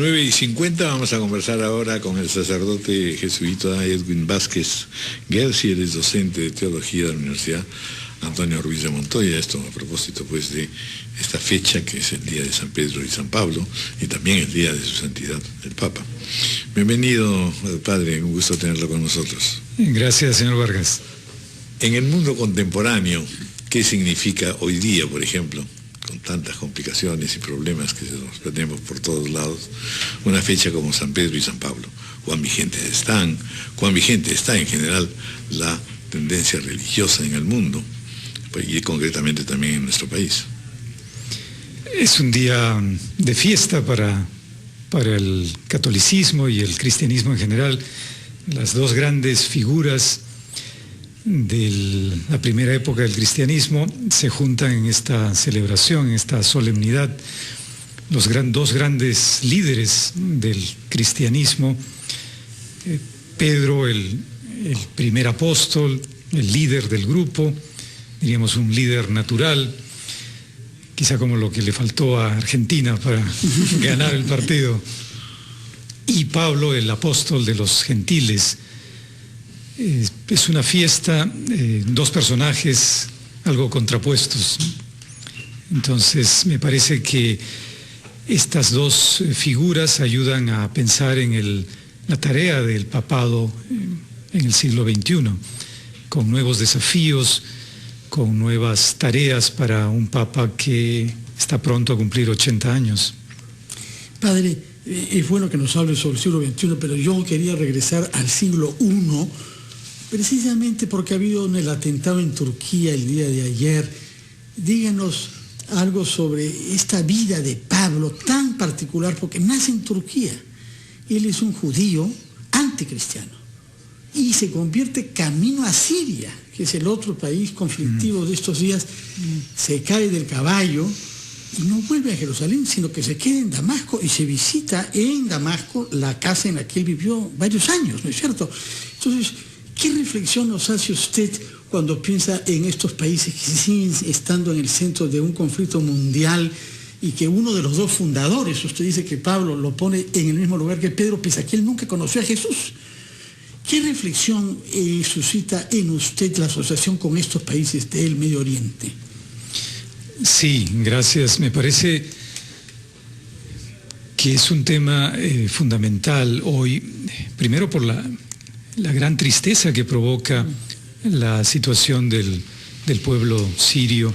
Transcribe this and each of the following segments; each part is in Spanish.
9:50 vamos a conversar ahora con el sacerdote jesuita Edwin Vázquez Gersi, él es docente de teología de la Universidad Antonio Ruiz de Montoya. Esto a propósito pues de esta fecha que es el día de San Pedro y San Pablo y también el día de su santidad, el Papa. Bienvenido, padre, un gusto tenerlo con nosotros. Gracias, señor Vargas. En el mundo contemporáneo, ¿qué significa hoy día, por ejemplo, con tantas complicaciones y problemas que nos tenemos por todos lados, una fecha como San Pedro y San Pablo? ¿Cuán vigente está en general la tendencia religiosa en el mundo y concretamente también en nuestro país? Es un día de fiesta para el catolicismo y el cristianismo en general. Las dos grandes figuras de la primera época del cristianismo se juntan en esta celebración, en esta solemnidad. Los dos grandes líderes del cristianismo, Pedro, el primer apóstol, el líder del grupo, diríamos un líder natural, quizá como lo que le faltó a Argentina para ganar el partido, y Pablo, el apóstol de los gentiles. Es una fiesta, dos personajes algo contrapuestos. Entonces me parece que estas dos figuras ayudan a pensar en la tarea del papado en el siglo XXI, con nuevos desafíos, con nuevas tareas para un papa que está pronto a cumplir 80 años. Padre, es bueno que nos hable sobre el siglo XXI, pero yo quería regresar al siglo I, precisamente porque ha habido el atentado en Turquía el día de ayer. Díganos algo sobre esta vida de Pablo tan particular, porque nace en Turquía. Él es un judío anticristiano y se convierte camino a Siria, que es el otro país conflictivo de estos días. Se cae del caballo y no vuelve a Jerusalén, sino que se queda en Damasco y se visita en Damasco la casa en la que él vivió varios años, ¿no es cierto? Entonces, ¿qué reflexión nos hace usted cuando piensa en estos países que siguen estando en el centro de un conflicto mundial y que uno de los dos fundadores, usted dice que Pablo lo pone en el mismo lugar que Pedro, pese a que él nunca conoció a Jesús? ¿Qué reflexión suscita en usted la asociación con estos países del Medio Oriente? Sí, gracias. Me parece que es un tema fundamental hoy, primero por la gran tristeza que provoca la situación del pueblo sirio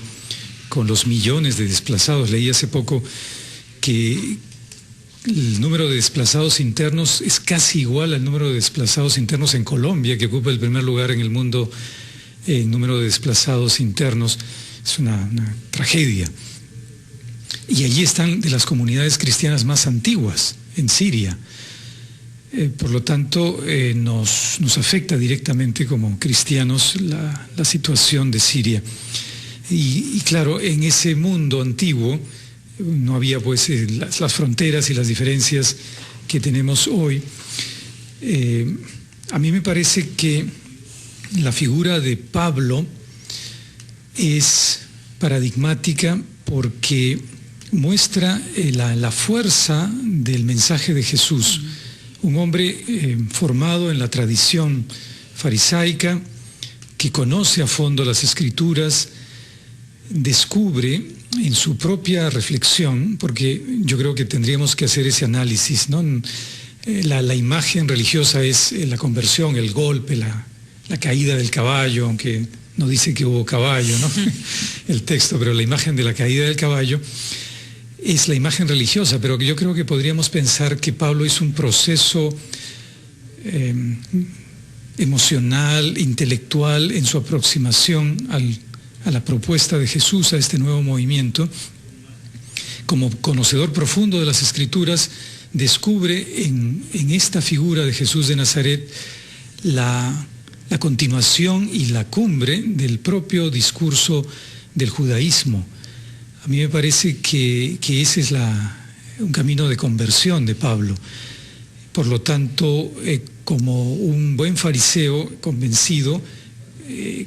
con los millones de desplazados. Leí hace poco que el número de desplazados internos es casi igual al número de desplazados internos en Colombia, que ocupa el primer lugar en el mundo en número de desplazados internos. Es una tragedia. Y allí están de las comunidades cristianas más antiguas, en Siria. Por lo tanto, nos afecta directamente como cristianos la situación de Siria. Y claro, en ese mundo antiguo no había pues las fronteras y las diferencias que tenemos hoy. A mí me parece que la figura de Pablo es paradigmática porque muestra la fuerza del mensaje de Jesús. Un hombre formado en la tradición farisaica, que conoce a fondo las Escrituras, descubre en su propia reflexión, porque yo creo que tendríamos que hacer ese análisis, ¿no? La imagen religiosa es la conversión, el golpe, la caída del caballo, aunque no dice que hubo caballo, ¿no? El texto, pero la imagen de la caída del caballo es la imagen religiosa, pero yo creo que podríamos pensar que Pablo es un proceso emocional, intelectual en su aproximación a la propuesta de Jesús, a este nuevo movimiento. Como conocedor profundo de las Escrituras, descubre en esta figura de Jesús de Nazaret la continuación y la cumbre del propio discurso del judaísmo. A mí me parece que ese es un camino de conversión de Pablo. Por lo tanto, como un buen fariseo convencido,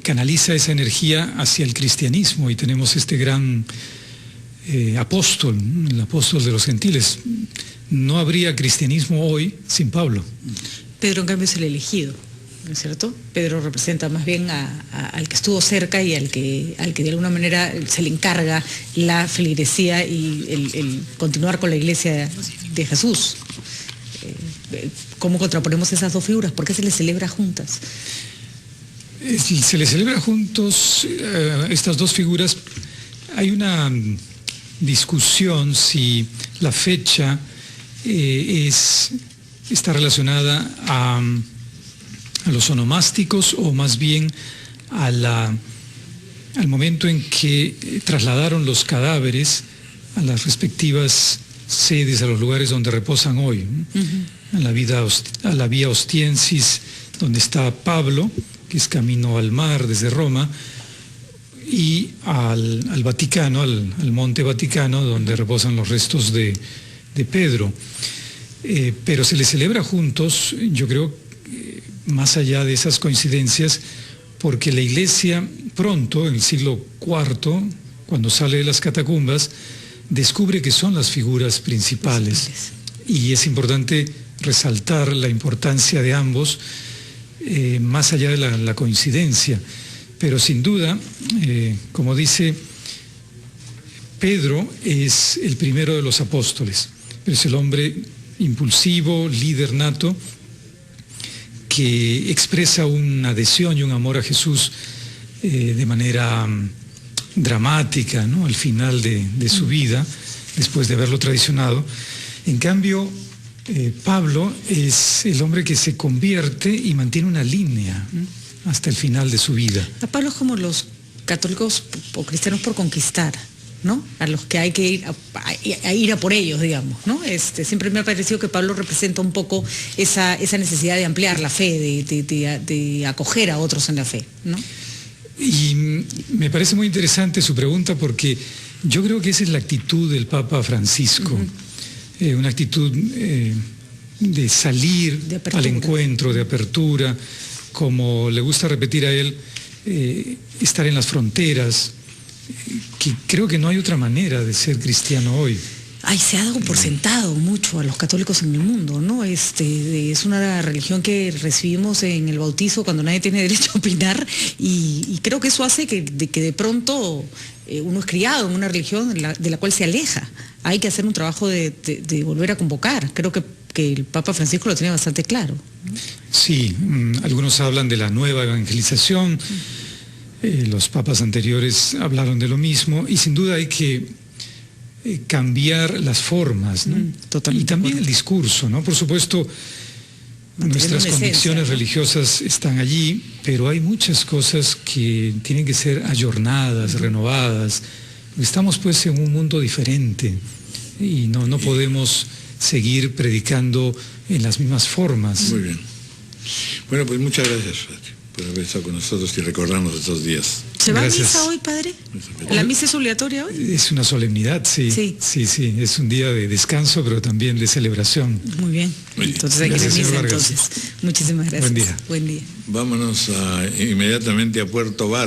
canaliza esa energía hacia el cristianismo, y tenemos este gran apóstol, el apóstol de los gentiles, no habría cristianismo hoy sin Pablo. Pedro, en cambio, es el elegido, ¿no es cierto? Pedro representa más bien al que estuvo cerca y al que de alguna manera se le encarga la feligresía y el continuar con la iglesia de Jesús. ¿Cómo contraponemos esas dos figuras? ¿Por qué se les celebra juntas? Se les celebra juntos estas dos figuras. Hay una discusión si la fecha está relacionada a los onomásticos o más bien al momento en que trasladaron los cadáveres a las respectivas sedes, a los lugares donde reposan hoy, ¿no? A la vía Ostiensis, donde está Pablo, que es camino al mar desde Roma, y al Vaticano, al Monte Vaticano, donde reposan los restos de Pedro. Pero se les celebra juntos, yo creo, más allá de esas coincidencias, porque la Iglesia pronto, en el siglo IV, cuando sale de las catacumbas, descubre que son las figuras principales. Y es importante resaltar la importancia de ambos, más allá de la coincidencia. Pero sin duda, como dice, Pedro es el primero de los apóstoles, es el hombre impulsivo, líder nato, que expresa una adhesión y un amor a Jesús de manera dramática, ¿no? Al final de su vida, después de haberlo traicionado. En cambio, Pablo es el hombre que se convierte y mantiene una línea hasta el final de su vida. A Pablo es como los católicos o cristianos por conquistar, ¿no? A los que hay que ir a por ellos, digamos, ¿no? Siempre me ha parecido que Pablo representa un poco esa necesidad de ampliar la fe, de acoger a otros en la fe, ¿no? Y me parece muy interesante su pregunta porque yo creo que esa es la actitud del Papa Francisco, una actitud de salir al encuentro, de apertura, como le gusta repetir a él, estar en las fronteras, que creo que no hay otra manera de ser cristiano hoy. Ay, se ha dado por sentado mucho a los católicos en el mundo, ¿no? Es una religión que recibimos en el bautizo cuando nadie tiene derecho a opinar y creo que eso hace que de pronto uno es criado en una religión de la cual se aleja. Hay que hacer un trabajo de volver a convocar. Creo que el Papa Francisco lo tiene bastante claro, ¿no? Sí, algunos hablan de la nueva evangelización, los papas anteriores hablaron de lo mismo y sin duda hay que cambiar las formas, ¿no? Y también el discurso, ¿no? Por supuesto, nuestras convicciones religiosas están allí, pero hay muchas cosas que tienen que ser ayornadas, renovadas. Estamos pues en un mundo diferente y no podemos seguir predicando en las mismas formas. Muy bien. Bueno, pues muchas gracias, padre, por haber estado con nosotros y recordarnos estos días. ¿Se va Gracias. a misa hoy, padre? ¿La misa es obligatoria hoy? Es una solemnidad, sí. Sí. Es un día de descanso, pero también de celebración. Muy bien. Entonces hay que ir a misa entonces. Muchísimas gracias. Buen día. Buen día. Vámonos inmediatamente a Puerto Vara.